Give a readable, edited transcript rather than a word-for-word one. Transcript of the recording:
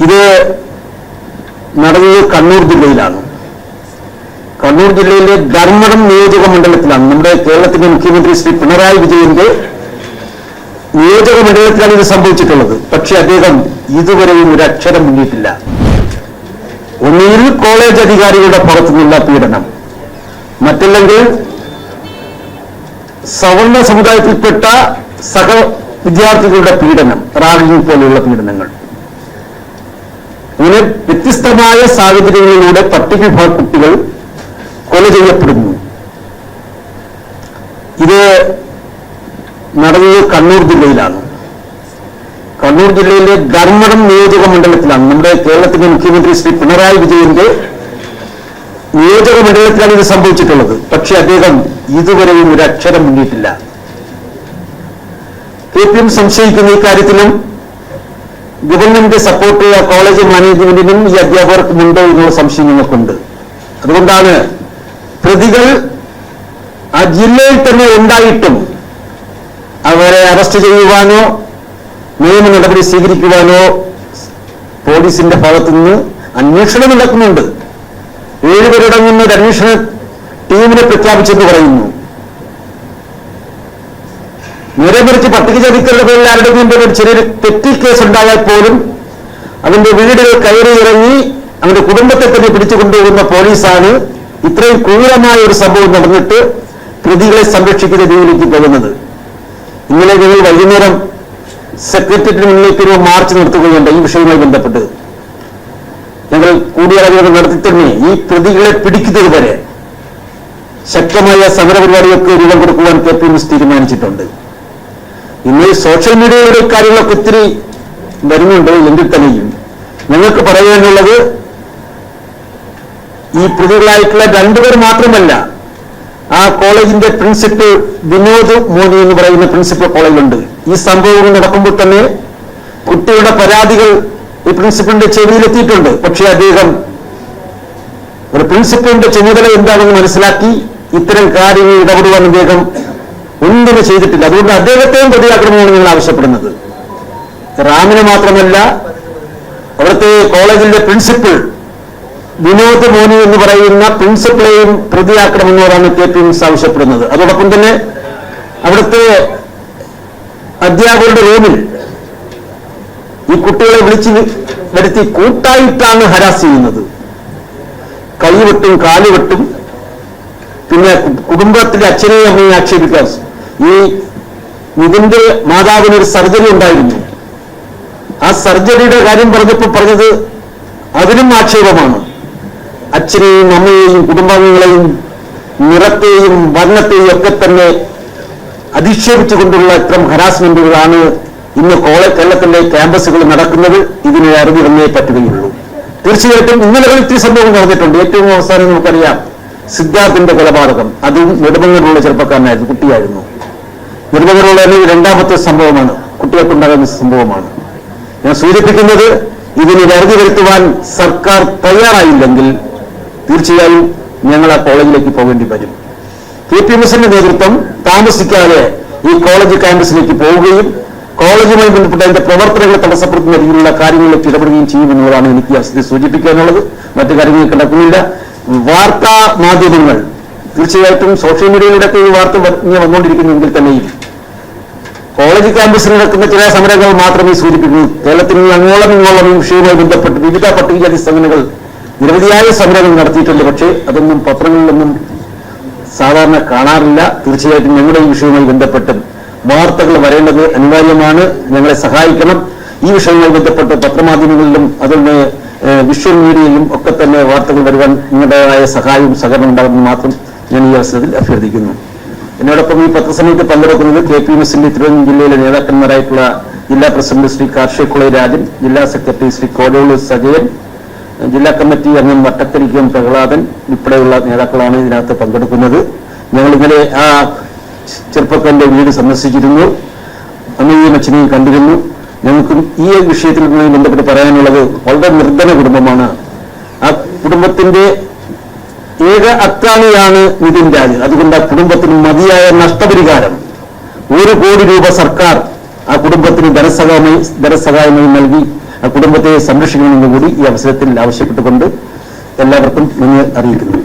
ഇത് നടന്നത് കണ്ണൂർ ജില്ലയിലാണ്. കണ്ണൂർ ജില്ലയിലെ ധർമ്മടം നിയോജക മണ്ഡലത്തിലാണ്. നമ്മുടെ കേരളത്തിന്റെ മുഖ്യമന്ത്രി ശ്രീ പിണറായി വിജയന്റെ നിയോജക മണ്ഡലത്തിലാണ് ഇത് സംഭവിച്ചിട്ടുള്ളത്. പക്ഷെ അദ്ദേഹം ഇതുവരെയും ഒരു അക്ഷരം മുന്നിട്ടില്ല. ഒന്നുകിൽ കോളേജ് അധികാരികളുടെ ഭാഗത്തുനിന്നുള്ള പീഡനം, മറ്റല്ലെങ്കിൽ സവർണ സമുദായത്തിൽപ്പെട്ട സഹ വിദ്യാർത്ഥികളുടെ പീഡനം, റാഗിംഗ് പോലെയുള്ള പീഡനങ്ങൾ. അങ്ങനെ വ്യത്യസ്തമായ സാഹചര്യങ്ങളിലൂടെ പട്ടികവിഭാഗ കുട്ടികൾ കൊല ചെയ്യപ്പെടുന്നു. ഇത് നടന്നത് കണ്ണൂർ ജില്ലയിലാണ്. കണ്ണൂർ ജില്ലയിലെ ധർമ്മടം നിയോജക മണ്ഡലത്തിലാണ്. നമ്മുടെ കേരളത്തിന്റെ മുഖ്യമന്ത്രി ശ്രീ പിണറായി വിജയന്റെ നിയോജക മണ്ഡലത്തിലാണ് ഇത് സംഭവിച്ചിട്ടുള്ളത്. പക്ഷെ അദ്ദേഹം ഇതുവരെയും ഒരു അക്ഷരം മുന്നിട്ടില്ല. KPM സംശയിക്കുന്ന ഇക്കാര്യത്തിലും ഗവൺമെന്റ് സപ്പോർട്ട് ചെയ്യുക കോളേജ് മാനേജ്മെന്റിനും ഈ അധ്യാപകർക്കും ഉണ്ടോ എന്നുള്ള സംശയം ഞങ്ങൾക്കുണ്ട്. അതുകൊണ്ടാണ് പ്രതികൾ ആ ജില്ലയിൽ തന്നെ ഉണ്ടായിട്ടും അവരെ അറസ്റ്റ് ചെയ്യുവാനോ നിയമ നടപടി സ്വീകരിക്കുവാനോ പോലീസിന്റെ ഭാഗത്തുനിന്ന് അന്വേഷണം നടക്കുന്നുണ്ട്. 7 പേരടങ്ങുന്ന ഒരു അന്വേഷണ ടീമിനെ പ്രഖ്യാപിച്ചെന്ന് പറയുന്നു. നേരെ മറിച്ച് പട്ടികജാതിക്കാരുടെ പേരിൽ ആരുടെയും ഒരു ചെറിയൊരു തെറ്റി കേസ് ഉണ്ടായാൽ പോലും അവന്റെ വീടുകൾ കയറി ഇറങ്ങി അവന്റെ കുടുംബത്തെ തന്നെ പിടിച്ചു കൊണ്ടുപോകുന്ന പോലീസാണ് ഇത്രയും ക്രൂരമായ ഒരു സംഭവം നടന്നിട്ട് പ്രതികളെ സംരക്ഷിക്കുന്ന രീതിയിലേക്ക് പോകുന്നത്. ഇന്നലെ ഞങ്ങൾ വൈകുന്നേരം സെക്രട്ടേറിയറ്റിന് മുന്നിലേക്ക് ഒരു മാർച്ച് നടത്തുകയുണ്ട് ഈ വിഷയവുമായി ബന്ധപ്പെട്ട്. ഞങ്ങൾ കൂടിയാലോചന നടത്തി തന്നെ ഈ പ്രതികളെ പിടിക്കുന്നത് വരെ ശക്തമായ സമരപരിപാടികൾക്ക് രൂപം കൊടുക്കുവാൻ KPM തീരുമാനിച്ചിട്ടുണ്ട്. ഇന്ന് സോഷ്യൽ മീഡിയയുടെ കാര്യങ്ങളൊക്കെ ഒത്തിരി വരുന്നുണ്ട്. എങ്കിൽ തന്നെയും ഞങ്ങൾക്ക് പറയാനുള്ളത് ഈ പ്രതികളായിട്ടുള്ള 2 പേർ മാത്രമല്ല, ആ കോളേജിന്റെ പ്രിൻസിപ്പൽ വിനോദ് മോനി എന്ന് പറയുന്ന പ്രിൻസിപ്പൽ കോളേജിലുണ്ട്. ഈ സംഭവങ്ങൾ നടക്കുമ്പോൾ തന്നെ കുട്ടികളുടെ പരാതികൾ ഈ പ്രിൻസിപ്പലിന്റെ ചെവിയിലെത്തിയിട്ടുണ്ട്. പക്ഷേ അദ്ദേഹം ഒരു പ്രിൻസിപ്പലിന്റെ ചുമതല എന്താണെന്ന് മനസ്സിലാക്കി ഇത്തരം കാര്യങ്ങൾ ഇടപെടുവാൻ അദ്ദേഹം ഒന്നും ചെയ്തിട്ടില്ല. അതുകൊണ്ട് അദ്ദേഹത്തെയും പ്രതിയാക്കണമെന്നാണ് ഞങ്ങൾ ആവശ്യപ്പെടുന്നത്. റാമിനെ മാത്രമല്ല, അവിടുത്തെ കോളേജിന്റെ പ്രിൻസിപ്പൽ വിനോദ് മോനി എന്ന് പറയുന്ന പ്രിൻസിപ്പളെയും പ്രതിയാക്കണമെന്നവരാണ് KPM ആവശ്യപ്പെടുന്നത്. അതോടൊപ്പം തന്നെ അവിടുത്തെ അധ്യാപകരുടെ റൂമിൽ ഈ കുട്ടികളെ വിളിച്ച് വരുത്തി കൂട്ടായിട്ടാണ് ഹരാസ് ചെയ്യുന്നത്. കൈവെട്ടും കാലുവെട്ടും, പിന്നെ കുടുംബത്തിലെ അച്ഛനെയും അമ്മയും ആക്ഷേപിക്കാൻ. ഈ ഇതിന്റെ മാതാവിന് ഒരു സർജറി ഉണ്ടായിരുന്നു. ആ സർജറിയുടെ കാര്യം പറഞ്ഞപ്പോൾ പറഞ്ഞത് അതിനും ആക്ഷേപമാണ്. അച്ഛനെയും അമ്മയെയും കുടുംബാംഗങ്ങളെയും നിറത്തെയും വർണ്ണത്തെയും ഒക്കെ തന്നെ അധിക്ഷേപിച്ചുകൊണ്ടുള്ള ഇത്തരം ഹരാസ്മെന്റുകളാണ് ഇന്ന് കേരളത്തിലെ ക്യാമ്പസുകളിൽ നടക്കുന്നത്. ഇതിനെ അറിഞ്ഞിരുന്നേ പറ്റുകയുള്ളൂ. തീർച്ചയായിട്ടും ഇന്നലെ ഇത്തിരി സംഭവം നടന്നിട്ടുണ്ട്. ഏറ്റവും അവസാനം നമുക്കറിയാം സിദ്ധാർത്ഥിന്റെ കൊലപാതകം. അതും നെടുമങ്ങലുള്ള ചെറുപ്പക്കാരനായിരുന്നു, കുട്ടിയായിരുന്നു. നെടുമങ്ങലുള്ള 2ാമത്തെ സംഭവമാണ്, കുട്ടികൾക്കുണ്ടാകുന്ന സംഭവമാണ്. ഞാൻ സൂചിപ്പിക്കുന്നത് ഇതിന് വരുതി വരുത്തുവാൻ സർക്കാർ തയ്യാറായില്ലെങ്കിൽ തീർച്ചയായും ഞങ്ങൾ ആ കോളേജിലേക്ക് പോകേണ്ടി വരും. KPMന്റെ നേതൃത്വം താമസിക്കാതെ ഈ കോളേജ് ക്യാമ്പസിലേക്ക് പോവുകയും കോളേജുമായി ബന്ധപ്പെട്ട അതിന്റെ പ്രവർത്തനങ്ങളെ തടസ്സപ്പെടുത്തുന്ന രീതിയിലുള്ള കാര്യങ്ങളിലേക്ക് ഇടപെടുകയും ചെയ്യുമെന്നുള്ളതാണ് എനിക്ക് അവസ്ഥ സൂചിപ്പിക്കാനുള്ളത്. മറ്റു കാര്യങ്ങൾ കിടക്കുന്നില്ല. വാർത്താ മാധ്യമങ്ങൾ തീർച്ചയായിട്ടും സോഷ്യൽ മീഡിയയിലൂടെയൊക്കെ ഈ വാർത്ത വന്നുകൊണ്ടിരിക്കുന്നെങ്കിൽ തന്നെയും കോളേജ് ക്യാമ്പസിൽ നടക്കുന്ന ചില സമരങ്ങൾ മാത്രമേ സൂചിപ്പിക്കൂ. കേരളത്തിൽ അങ്ങോളം ഇങ്ങോളം ഈ വിഷയവുമായി ബന്ധപ്പെട്ട് വിവിധ പട്ടികജാതി സംഘടനകൾ നിരവധിയായ സമരങ്ങൾ നടത്തിയിട്ടുണ്ട്. പക്ഷേ അതൊന്നും പത്രങ്ങളിലൊന്നും സാധാരണ കാണാറില്ല. തീർച്ചയായിട്ടും ഞങ്ങളുടെ ഈ വിഷയവുമായി ബന്ധപ്പെട്ട് വാർത്തകൾ വരേണ്ടത് അനിവാര്യമാണ്. ഞങ്ങളെ സഹായിക്കണം. ഈ വിഷയവുമായി ബന്ധപ്പെട്ട് പത്രമാധ്യമങ്ങളിലും അതുപോലെ വിഷ്വൽ മീഡിയയിലും ഒക്കെ തന്നെ വാർത്തകൾ വരുവാൻ നിങ്ങളുടേതായ സഹായവും സഹകരണം ഉണ്ടാകുമെന്ന് മാത്രം ഞാൻ ഈ അവസരത്തിൽ അഭ്യർത്ഥിക്കുന്നു. എന്നോടൊപ്പം ഈ പത്രസമയത്ത് പങ്കെടുക്കുന്നത് KPMന്റെ തിരുവനന്തപുരം ജില്ലയിലെ നേതാക്കന്മാരായിട്ടുള്ള ജില്ലാ പ്രസിഡന്റ് ശ്രീ കാർഷികുള രാജൻ, ജില്ലാ സെക്രട്ടറി ശ്രീ കോടോള് സജയൻ, ജില്ലാ കമ്മിറ്റി അംഗം വട്ടക്കരിക്കം പ്രഹ്ലാദൻ ഉൾപ്പെടെയുള്ള നേതാക്കളാണ് ഇതിനകത്ത് പങ്കെടുക്കുന്നത്. ഞങ്ങൾ ഇന്നലെ ആ ചെറുപ്പക്കാരന്റെ വീട് സന്ദർശിച്ചിരുന്നു. അമ്മയെയും അച്ഛനെയും കണ്ടിരുന്നു. ഞങ്ങൾക്കും ഈ വിഷയത്തിൽ ബന്ധപ്പെട്ട് പറയാനുള്ളത് വളരെ നിർധന കുടുംബമാണ്. ആ കുടുംബത്തിന്റെ ഏക അത്താണിയാണ് നിതിൻ രാജ്. അതുകൊണ്ട് ആ കുടുംബത്തിന് മതിയായ നഷ്ടപരിഹാരം 1 കോടി രൂപ സർക്കാർ ആ കുടുംബത്തിന് ധനസഹായമായി നൽകി ആ കുടുംബത്തെ സംരക്ഷിക്കണമെന്ന് കൂടി ഈ അവസരത്തിൽ ആവശ്യപ്പെട്ടുകൊണ്ട് എല്ലാവർക്കും നന്ദി അറിയിക്കുന്നു.